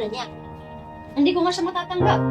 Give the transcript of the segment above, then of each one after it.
girlfriend na niya. Hindi ko nga siya matatanggap.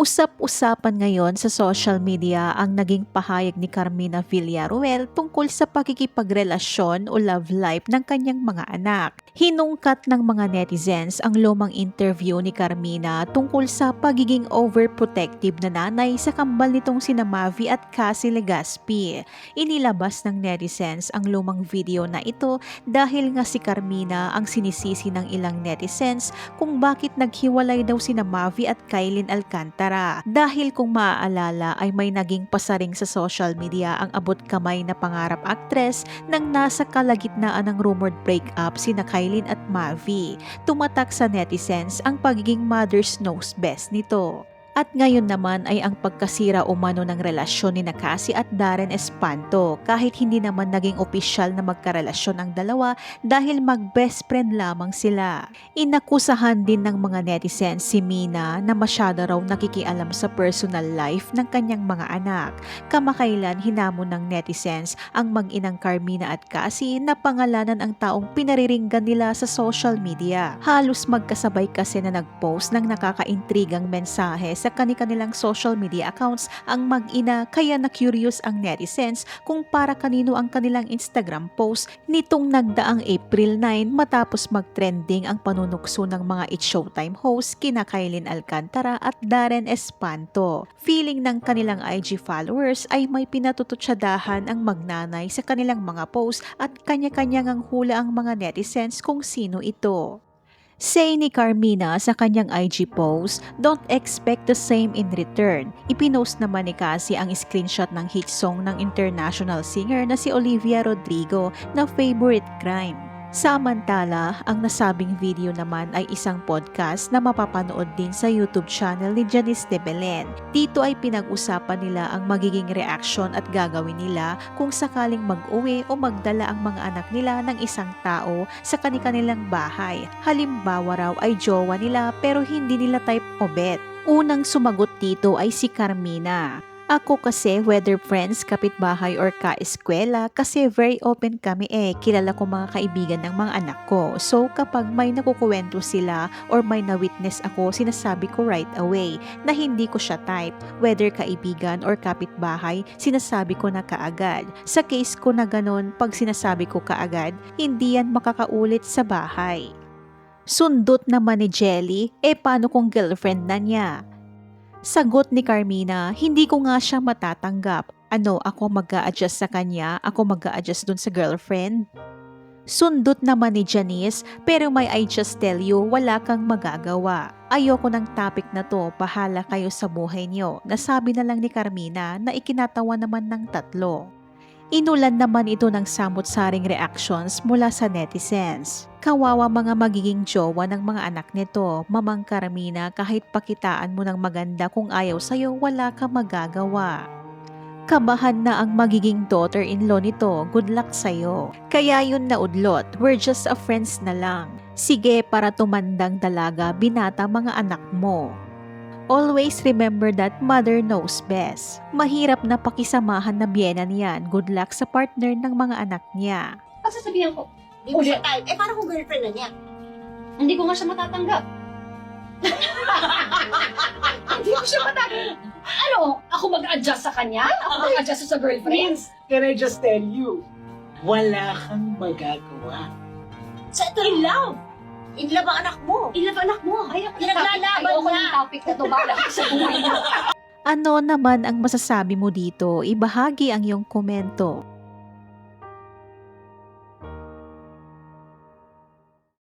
Usap-usapan ngayon sa social media ang naging pahayag ni Carmina Villaruel tungkol sa pakikipagrelasyon o love life ng kanyang mga anak. Hinungkat ng mga netizens ang lumang interview ni Carmina tungkol sa pagiging overprotective na nanay sa kambal nitong sina Mavi at Cassie Legaspi. Inilabas ng netizens ang lumang video na ito dahil nga si Carmina ang sinisisi ng ilang netizens kung bakit naghiwalay daw sina Mavi at Kylin Alcantara. Dahil kung maaalala ay may naging pasaring sa social media ang abot kamay na pangarap actress nang nasa kalagitnaan ng rumored breakup sina Kylin at Mavi. Tumatak sa netizens ang pagiging mother's knows best nito. At ngayon naman ay ang pagkasira umano ng relasyon ni Cassie at Darren Espanto kahit hindi naman naging opisyal na magkarelasyon ang dalawa dahil mag-best friend lamang sila. Inakusahan din ng mga netizens si Mina na masyado raw nakikialam sa personal life ng kanyang mga anak. Kamakailan hinamon ng netizens ang mag-inang Carmina at Cassie na pangalanan ang taong pinariringgan nila sa social media. Halos magkasabay kasi na nag-post ng nakakaintrigang mensahe sa kanilang social media accounts ang mag-ina kaya na-curious ang netizens kung para kanino ang kanilang Instagram post nitong nagdaang April 9 matapos mag-trending ang panunukso ng mga It's Showtime host kina Kylin Alcantara at Darren Espanto. Feeling ng kanilang IG followers ay may pinatututsadahan ang magnanay sa kanilang mga post at kanya-kanyang ang hula ang mga netizens kung sino ito. Say ni Carmina sa kanyang IG post, "Don't expect the same in return." Ipinost naman ni Cassie ang screenshot ng hit song ng international singer na si Olivia Rodrigo na Favorite Crime. Samantala, ang nasabing video naman ay isang podcast na mapapanood din sa YouTube channel ni Janice de Belen. Dito ay pinag-usapan nila ang magiging reaksyon at gagawin nila kung sakaling mag-uwi o magdala ang mga anak nila ng isang tao sa kanilang bahay. Halimbawa raw ay jowa nila pero hindi nila type o bet. Unang sumagot dito ay si Carmina. "Ako kasi whether friends, kapitbahay or ka-eskwela kasi very open kami kilala ko mga kaibigan ng mga anak ko. So kapag may nakukuwento sila or may na-witness ako, sinasabi ko right away na hindi ko siya type. Whether kaibigan or kapitbahay, sinasabi ko na kaagad. Sa case ko na ganun, pag sinasabi ko kaagad, hindi yan makakaulit sa bahay." Sundot naman ni Jelly, paano kung girlfriend na niya? Sagot ni Carmina, "Hindi ko nga siya matatanggap. Ano, ako mag-a-adjust sa kanya? Ako mag-a-adjust dun sa girlfriend?" Sundot naman ni Janice, "Pero may I just tell you, wala kang magagawa. Ayoko ng topic na to, bahala kayo sa buhay niyo." Nasabi na lang ni Carmina na ikinatawa naman ng tatlo. Inulan naman ito ng samot-saring reactions mula sa netizens. Kawawa mga magiging jowa ng mga anak nito, Mamang Carmina, kahit pakitaan mo ng maganda kung ayaw sa'yo, wala ka magagawa. Kabahan na ang magiging daughter-in-law nito, good luck sa'yo. Kaya yun naudlot, we're just a friends na lang. Sige para tumandang dalaga, binata mga anak mo. Always remember that mother knows best. Mahirap na pakisamahan na biyena niyan. Good luck sa partner ng mga anak niya. Pag sasabihan ko, Hindi mo siya type. Paano kung girlfriend na niya? hindi ko nga siya matatanggap. Hindi mo siya matatanggap. Ano? Ako mag-adjust sa kanya? Ako mag-adjust sa girlfriend? Prince, can I just tell you, wala kang magagawa. Sa ito in love. In love ang anak mo. Ilab anak mo. Ayoko ng topic. Pinaglalaban Ayoko niya. ng topic na to. Bahala ka sa buhay niya. Ano naman ang masasabi mo dito? Ibahagi ang iyong komento.